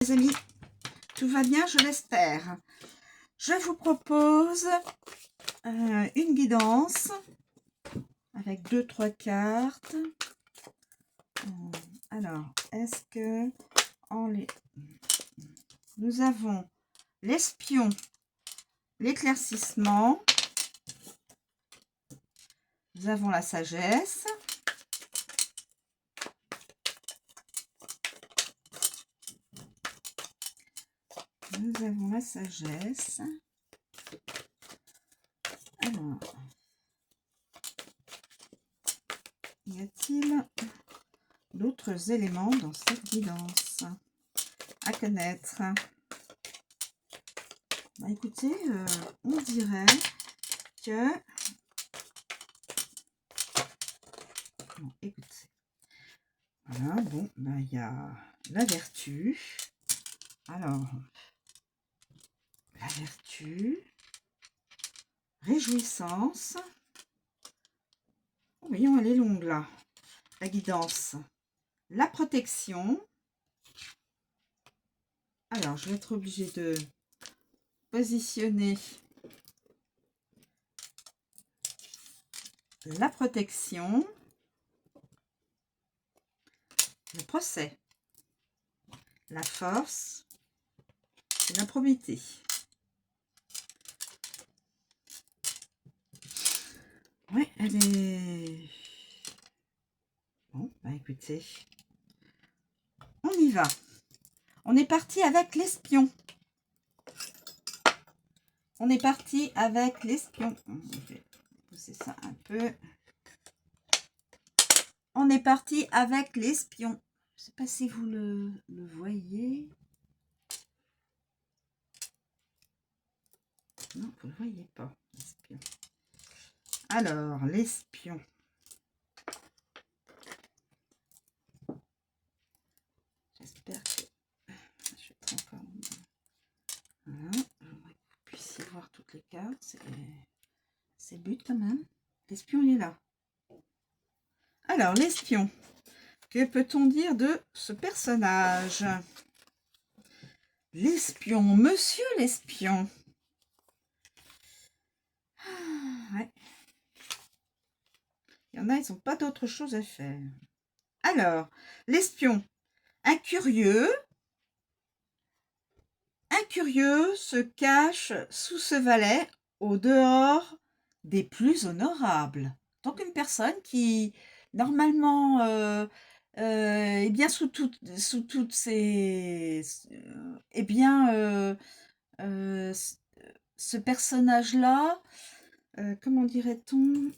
Les amis, tout va bien, je l'espère. Je vous propose une guidance avec 2-3 cartes. Alors, est-ce que nous avons l'espion, l'éclaircissement, nous avons la sagesse, nous avons la sagesse. Alors, y a-t-il d'autres éléments dans cette guidance à connaître? Bah, écoutez, on dirait que... Bon, écoutez. Voilà, bon, ben, il y a la vertu. Alors, la vertu, réjouissance. Oh, voyons, elle est longue là. La guidance, la protection. Alors, je vais être obligée de positionner la protection, le procès, la force et la probité. Ouais, elle est... Bon, bah écoutez, on y va. On est parti avec l'espion. On est parti avec l'espion. Je vais pousser ça un peu. On est parti avec l'espion. Je ne sais pas si vous le voyez. Non, vous ne le voyez pas, l'espion. Alors, l'espion. J'espère que je vais encore... Voilà. Que vous puissiez voir toutes les cartes. C'est le but quand même. L'espion, il est là. Alors, l'espion. Que peut-on dire de ce personnage? L'espion, monsieur l'espion. Ouais. Il y en a, ils n'ont pas d'autre chose à faire. Alors, l'espion, un curieux se cache sous ce valet au dehors des plus honorables. Donc une personne qui, normalement, est bien sous toutes ces... eh bien, ce personnage-là, comment dirait-on,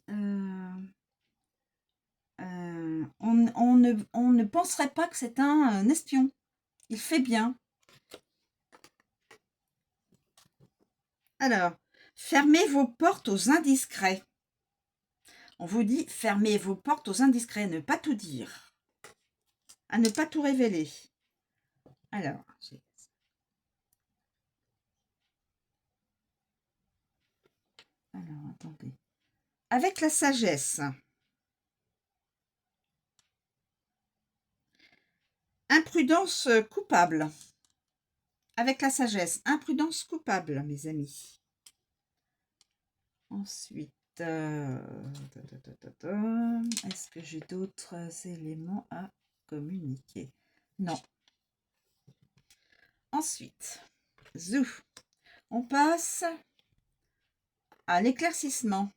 on ne penserait pas que c'est un espion. Il fait bien. Alors, fermez vos portes aux indiscrets. On vous dit, fermez vos portes aux indiscrets, ne pas tout dire. À ne pas tout révéler. Alors, attendez. Avec la sagesse. Imprudence coupable. Avec la sagesse. Imprudence coupable, mes amis. Ensuite, est-ce que j'ai d'autres éléments à communiquer? Non. Ensuite, zou. On passe à l'éclaircissement.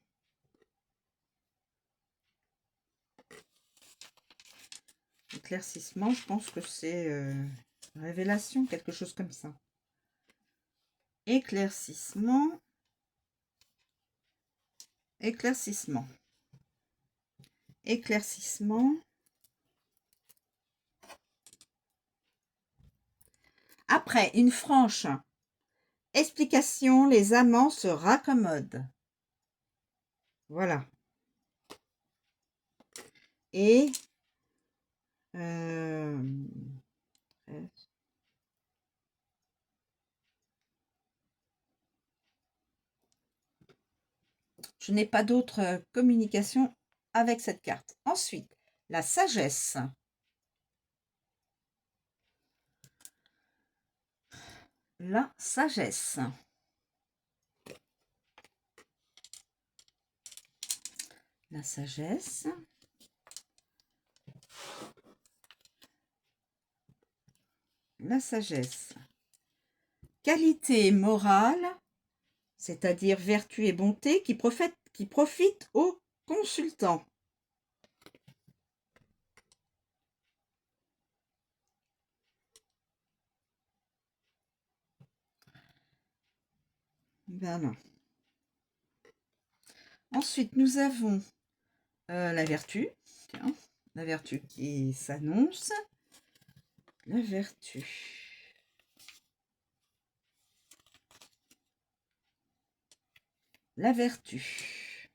Éclaircissement, je pense que c'est révélation, quelque chose comme ça. Éclaircissement. Éclaircissement. Éclaircissement. Après une franche explication, les amants se raccommodent. Voilà. Et je n'ai pas d'autre communication avec cette carte. Ensuite, la sagesse. la sagesse. La sagesse. La sagesse. Qualité morale, c'est-à-dire vertu et bonté, qui profite aux consultants. Voilà. Ensuite, nous avons la vertu. Tiens, la vertu qui s'annonce. La vertu. La vertu.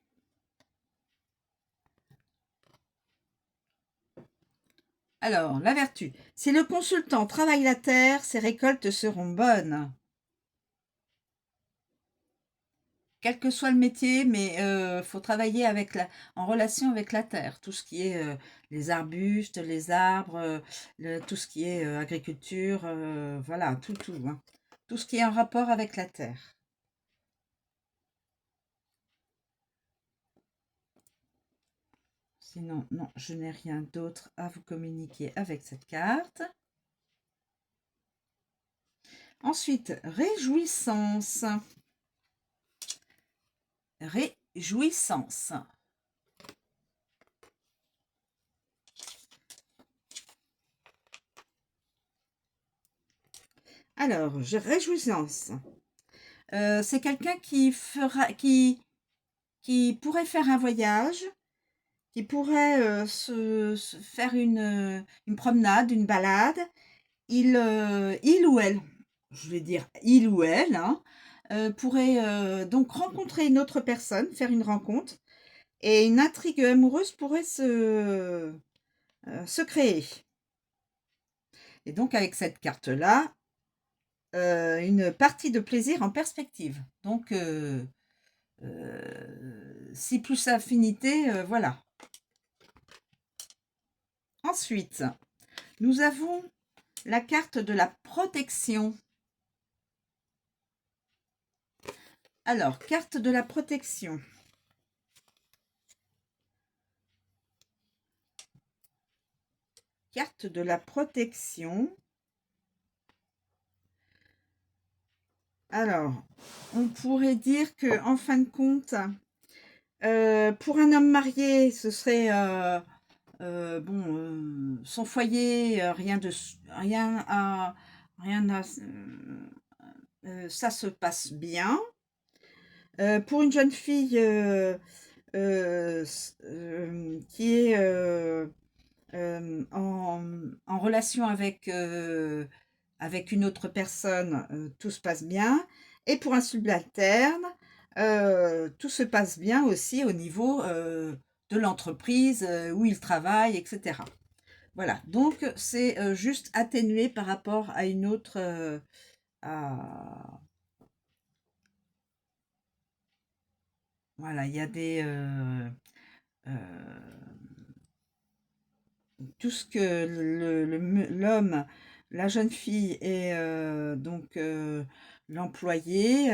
Alors, la vertu. Si le consultant travaille la terre, ses récoltes seront bonnes. Quel que soit le métier, mais faut travailler en relation avec la terre. Tout ce qui est les arbustes, les arbres, tout ce qui est agriculture, voilà, tout, hein. Tout ce qui est en rapport avec la terre. Sinon, non, je n'ai rien d'autre à vous communiquer avec cette carte. Ensuite, réjouissance. Réjouissance. Alors, réjouissance. C'est quelqu'un qui pourrait faire un voyage, qui pourrait se faire une promenade, une balade. Il ou elle, je vais dire il ou elle, hein, pourrait donc rencontrer une autre personne, faire une rencontre, et une intrigue amoureuse pourrait se créer. Et donc avec cette carte-là, une partie de plaisir en perspective. Donc, si plus affinité, voilà. Ensuite, nous avons la carte de la protection. Alors, carte de la protection. Carte de la protection. Alors, on pourrait dire que, en fin de compte, pour un homme marié, ce serait bon, son foyer, rien à, ça se passe bien. Pour une jeune fille qui est en relation avec une autre personne, tout se passe bien. Et pour un subalterne, tout se passe bien aussi au niveau de l'entreprise où il travaille, etc. Voilà, donc c'est juste atténué par rapport à une autre... Voilà, il y a des... tout ce que l'homme, la jeune fille et donc l'employé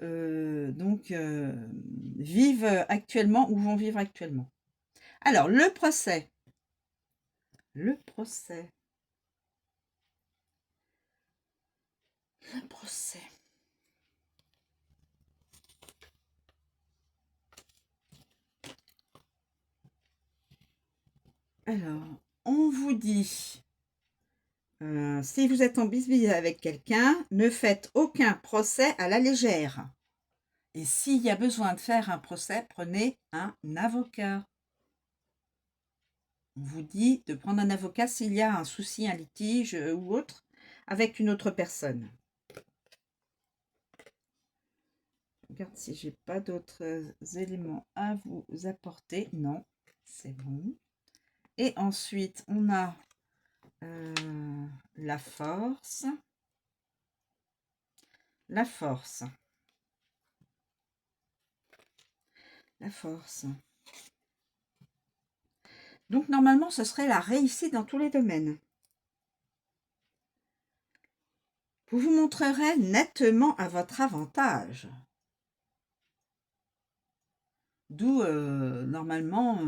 donc vivent actuellement ou vont vivre actuellement. Alors, le procès. Le procès. Le procès. Alors, on vous dit, si vous êtes en bisbille avec quelqu'un, ne faites aucun procès à la légère. Et s'il y a besoin de faire un procès, prenez un avocat. On vous dit de prendre un avocat s'il y a un souci, un litige ou autre avec une autre personne. Je regarde si j'ai pas d'autres éléments à vous apporter. Non, c'est bon. Et ensuite, on a la force. La force. La force. Donc, normalement, ce serait la réussite dans tous les domaines. vous vous montrerez nettement à votre avantage. D'où, normalement,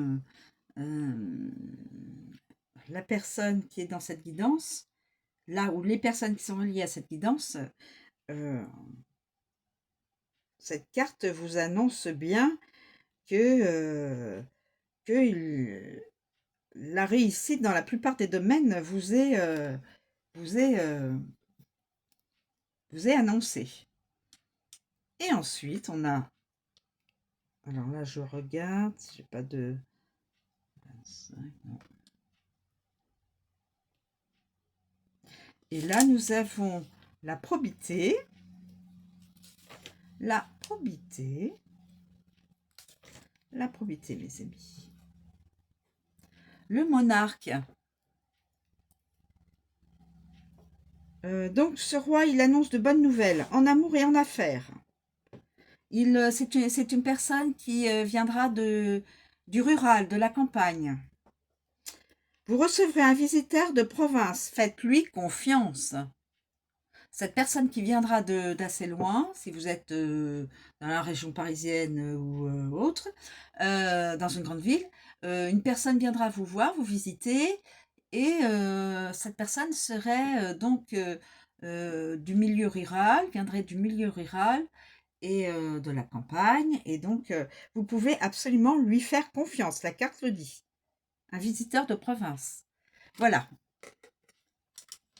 la personne qui est dans cette guidance, là où les personnes qui sont reliées à cette guidance, cette carte vous annonce bien que, la réussite dans la plupart des domaines vous est, vous est annoncée. Et ensuite, on a... Alors là, je regarde, j'ai pas de... 25, non. Et là, nous avons la probité. La probité. La probité, mes amis. Le monarque. Donc, ce roi, il annonce de bonnes nouvelles en amour et en affaires. C'est une personne qui viendra du rural, de la campagne. Vous recevrez un visiteur de province. Faites-lui confiance. Cette personne qui viendra d'assez loin, si vous êtes dans la région parisienne ou autre, dans une grande ville, une personne viendra vous voir, vous visiter, et cette personne serait donc du milieu rural, viendrait du milieu rural et de la campagne, et donc vous pouvez absolument lui faire confiance, la carte le dit. Un visiteur de province. Voilà.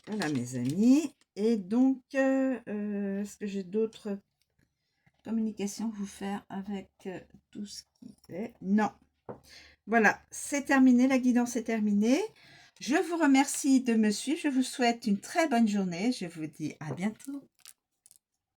Voilà mes amis. Et donc, est-ce que j'ai d'autres communications à vous faire avec tout ce qui est... Non. Voilà, c'est terminé, la guidance est terminée. Je vous remercie de me suivre. Je vous souhaite une très bonne journée. Je vous dis à bientôt.